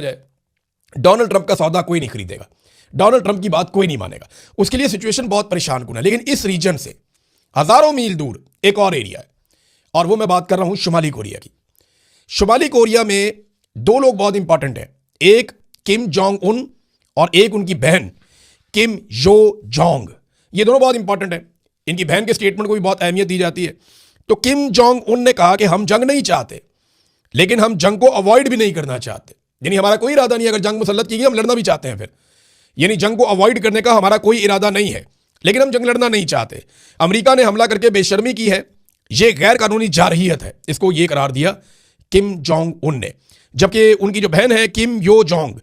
जाए, Donald Trump का सौदा कोई नहीं खरीदेगा, डोनाल्ड ट्रंप की बात कोई नहीं मानेगा। उसके लिए सिचुएशन बहुत परेशान कुन है। लेकिन इस रीजन से हजारों मील दूर एक और एरिया है, और वो मैं बात कर रहा हूं शुमाली कोरिया की। शुमाली कोरिया में दो लोग बहुत इंपॉर्टेंट हैं, एक किम जोंग उन और एक उनकी बहन किम यो जोंग। ये दोनों बहुत इंपॉर्टेंट है, इनकी बहन के स्टेटमेंट को भी बहुत अहमियत दी जाती है। तो किम जोंग उन ने कहा कि हम जंग नहीं चाहते, लेकिन हम जंग को अवॉइड भी नहीं करना चाहते। यानी हमारा कोई इरादा नहीं है, अगर जंग मुसल्लत की गई हम लड़ना भी चाहते हैं फिर, यानी जंग को अवॉइड करने का हमारा कोई इरादा नहीं है, लेकिन हम जंग लड़ना नहीं चाहते। अमेरिका ने हमला करके बेशर्मी की है, यह गैर कानूनी जारहियत है, इसको यह करार दिया किम जोंग उन ने। जबकि उनकी जो बहन है किम यो जोंग,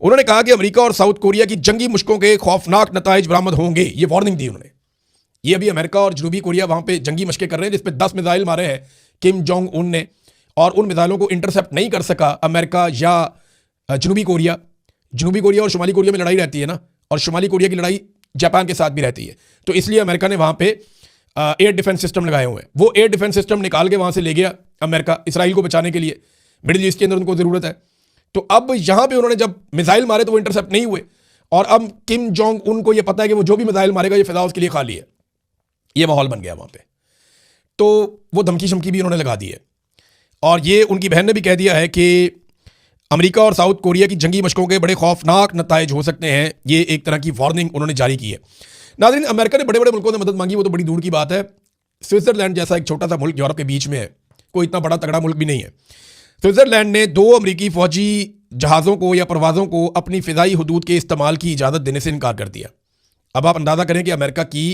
उन्होंने कहा कि अमेरिका और साउथ कोरिया की जंगी मुश्कों के खौफनाक नताइज बरामद होंगे। ये वार्निंग दी उन्होंने। ये अभी अमेरिका और जनूबी कोरिया वहां पे जंगी मशकें कर रहे हैं, जिसपे 10 मिसाइल मारे हैं किम जोंग उन ने, और उन मिसाइलों को इंटरसेप्ट नहीं कर सका अमेरिका या जनूबी कोरिया। जनूबी कोरिया और शुमाली कोरिया में लड़ाई रहती है ना, और शुमाली कोरिया की लड़ाई जापान के साथ भी रहती है, तो इसलिए अमेरिका ने वहां पे एयर डिफेंस सिस्टम लगाए हुए हैं। वो एयर डिफेंस सिस्टम निकाल के वहां से ले गया अमेरिका, इसराइल को बचाने के लिए। मिडिल ईस्ट के अंदर उनको जरूरत है। तो अब यहां पे उन्होंने जब मिसाइल मारे तो वो इंटरसेप्ट नहीं हुए, और अब किम जोंग उनको ये पता है कि वो जो भी मिसाइल मारेगा ये फिजा उसके लिए खाली है। ये माहौल बन गया वहां पे, तो वो धमकी शमकी भी उन्होंने लगा दी है। और ये उनकी बहन ने भी कह दिया है कि अमेरिका और साउथ कोरिया की जंगी मशकों के बड़े खौफनाक नताइज हो सकते हैं। ये एक तरह की वार्निंग उन्होंने जारी की है। नाज़रीन, अमेरिका ने बड़े बड़े मुल्कों से मदद मांगी, वो तो बड़ी दूर की बात है। स्विट्जरलैंड जैसा एक छोटा सा मुल्क यूरोप के बीच में है, कोई इतना बड़ा तगड़ा मुल्क भी नहीं है। स्विट्जरलैंड ने 2 अमेरिकी फौजी जहाज़ों को या परवाज़ों को अपनी फ़िज़ाई हदूद के इस्तेमाल की इजाज़त देने से इनकार कर दिया। अब आप अंदाज़ा करें कि अमेरिका की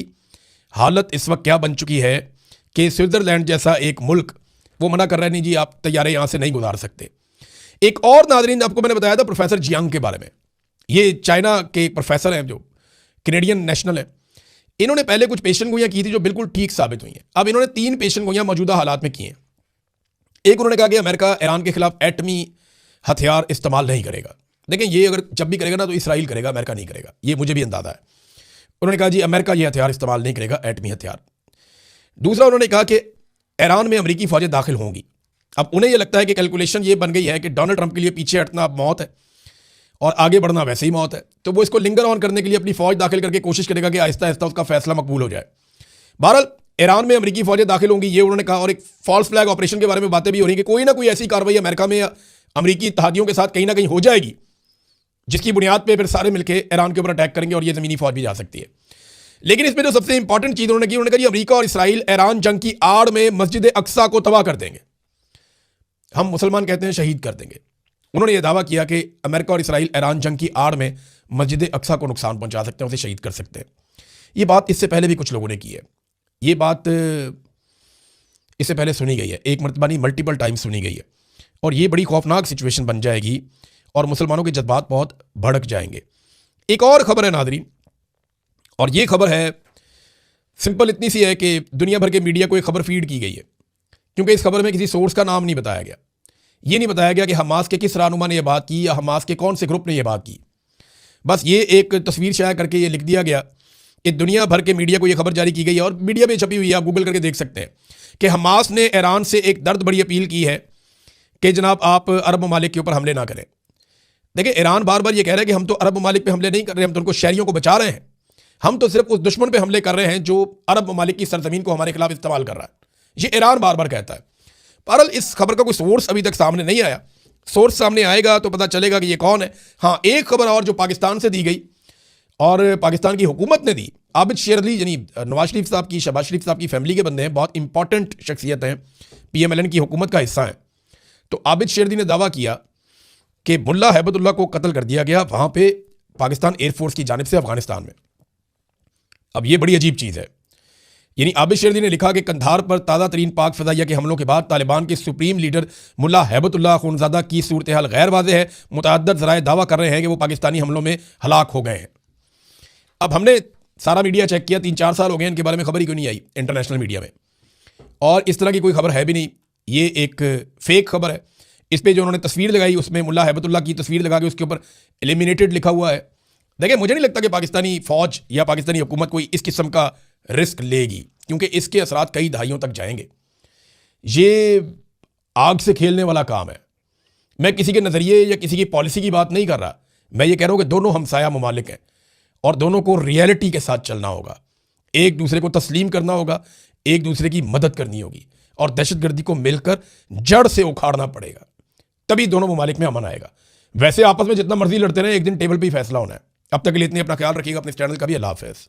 हालत इस वक्त क्या बन चुकी है कि स्विट्जरलैंड जैसा एक मुल्क वो मना कर रहा है, नहीं जी आप तैयारे यहाँ से नहीं गुजार सकते। एक और नाज़रीन, आपको मैंने बताया था प्रोफेसर जियांग के बारे में। ये चाइना के प्रोफेसर हैं जो कैनेडियन नेशनल है। इन्होंने पहले कुछ पेशन गोइयाँ की थी जो बिल्कुल ठीक साबित हुई हैं। अब इन्होंने 3 पेशन गोइयाँ मौजूदा हालात में की हैं। एक, उन्होंने कहा कि अमेरिका ईरान के खिलाफ एटमी हथियार इस्तेमाल नहीं करेगा। देखें, ये अगर जब भी करेगा ना तो इसराइल करेगा, अमेरिका नहीं करेगा, ये मुझे भी अंदाजा है। उन्होंने कहा जी अमेरिका ये हथियार इस्तेमाल नहीं करेगा, एटमी हथियार। दूसरा, उन्होंने कहा कि ईरान में अमेरिकी फौजें दाखिल होंगी। अब उन्हें यह लगता है कि कैलकुलेशन ये बन गई है कि डोनाल्ड ट्रंप के लिए पीछे हटना अब मौत है और आगे बढ़ना वैसे ही मौत है, तो वो इसको लिंगर ऑन करने के लिए अपनी फौज दाखिल करके कोशिश करेगा कि आहिस्ता आहिस्ता उसका फैसला मकबूल हो जाए। बहरहाल ईरान में अमेरिकी फौजें दाखिल होंगी, ये उन्होंने कहा। और एक फॉल्स फ्लैग ऑपरेशन के बारे में बातें भी हो रही कि कोई ना कोई ऐसी कार्रवाई अमेरिका में या अमेरिकी इत्तेहादियों के साथ कहीं ना कहीं हो जाएगी, जिसकी बुनियाद पर फिर सारे मिलकर ईरान के ऊपर अटैक करेंगे और ये ज़मीनी फौज भी जा सकती है। लेकिन इसमें जो सबसे इंपॉर्टेंट चीज़ उन्होंने की, उन्होंने कहा अमेरिका और इसराइल ईरान जंग की आड़ में मस्जिद अक्सा को तबाह कर देंगे, हम मुसलमान कहते हैं शहीद कर देंगे। उन्होंने यह दावा किया कि अमेरिका और इसराइल ईरान जंग की आड़ में मस्जिद अक्सा को नुकसान पहुंचा सकते हैं, उसे शहीद कर सकते हैं। ये बात इससे पहले भी कुछ लोगों ने की है, ये बात इससे पहले सुनी गई है, एक मरतबा नहीं मल्टीपल टाइम सुनी गई है। और ये बड़ी खौफनाक सिचुएशन बन जाएगी और मुसलमानों के जज्बात बहुत भड़क जाएंगे। एक और खबर है नाज़रीन, और ये खबर है सिंपल इतनी सी है कि दुनिया भर के मीडिया को एक खबर फीड की गई है, क्योंकि इस खबर में किसी सोर्स का नाम नहीं बताया गया। ये नहीं बताया गया कि हमास के किस रहनुमा ने यह बात की या हमास के कौन से ग्रुप ने यह बात की। बस ये एक तस्वीर शाया करके ये लिख दिया गया कि दुनिया भर के मीडिया को यह खबर जारी की गई है, और मीडिया में छपी हुई है, आप गूगल करके देख सकते हैं कि हमास ने ईरान से एक दर्द बड़ी अपील की है कि जनाब आप अरब ममालिक के ऊपर हमले ना करें। देखिए, ईरान बार बार ये कह रहा है कि हम तो अरब ममालिक पे हमले नहीं कर रहे, हम तो उनको शहरियों को बचा रहे हैं, हम तो सिर्फ उस दुश्मन पे हमले कर रहे हैं जो अरब ममालिक की सरजमीन को हमारे खिलाफ इस्तेमाल कर रहा है। ये ईरान बार बार कहता है। बहरहाल इस खबर का कोई सोर्स अभी तक सामने नहीं आया, सोर्स सामने आएगा तो पता चलेगा कि ये कौन है। हाँ, एक खबर और जो पाकिस्तान से दी गई और पाकिस्तान की हुकूमत ने दी, आबिद शेर अली यानी नवाज शरीफ साहब की, शहबाज शरीफ साहब की फैमिली के बंदे हैं, बहुत इंपॉर्टेंट शख्सियत हैं, PMLN की हुकूमत का हिस्सा है। तो आबिद शेर अली ने दावा किया कि मुल्ला हैबतुल्लाह को कत्ल कर दिया गया वहाँ पे पाकिस्तान एयरफोर्स की जानिब से अफगानिस्तान में। अब ये बड़ी अजीब चीज़ है। यानी आबिद शेर अली ने लिखा कि कंधार पर ताज़ा तरीन पाक फ़िज़ाइया के हमलों के बाद तालिबान के सुप्रीम लीडर मुल्ला हैबतुल्लाह खूनज़ादा की सूरत हाल गैर वाज़ेह है। मुतअद्दिद ज़राए दावा कर रहे हैं कि वो पाकिस्तानी हमलों में हलाक हो गए हैं। अब हमने सारा मीडिया चेक किया, 3-4 साल हो गए इनके बारे में खबर ही क्यों नहीं आई इंटरनेशनल मीडिया में, और इस तरह की कोई खबर है भी नहीं। ये एक फेक खबर है। इस पर जो उन्होंने तस्वीर लगाई उसमें मुल्ला हैबतुल्लाह की तस्वीर लगा के उसके ऊपर एलिमिनेटेड लिखा हुआ है। देखिए, मुझे नहीं लगता कि पाकिस्तानी फ़ौज या पाकिस्तानी हुकूमत कोई इस किस्म का रिस्क लेगी, क्योंकि इसके असरात कई दहाइयों तक जाएंगे। ये आग से खेलने वाला काम है। मैं किसी के नज़रिए या किसी की पॉलिसी की बात नहीं कर रहा, मैं ये कह रहा हूं कि दोनों हमसाया ममालिक हैं और दोनों को रियलिटी के साथ चलना होगा, एक दूसरे को तस्लीम करना होगा, एक दूसरे की मदद करनी होगी और दहशतगर्दी को मिलकर जड़ से उखाड़ना पड़ेगा, तभी दोनों ममालिक में अमन आएगा। वैसे आपस में जितना मर्जी लड़ते रहे, एक दिन टेबल पे ही फैसला होना है। अब तक के लिए इतनी, अपना ख्याल रखिएगा, अपने चैनल का भी। अल्लाह हाफ़िज़।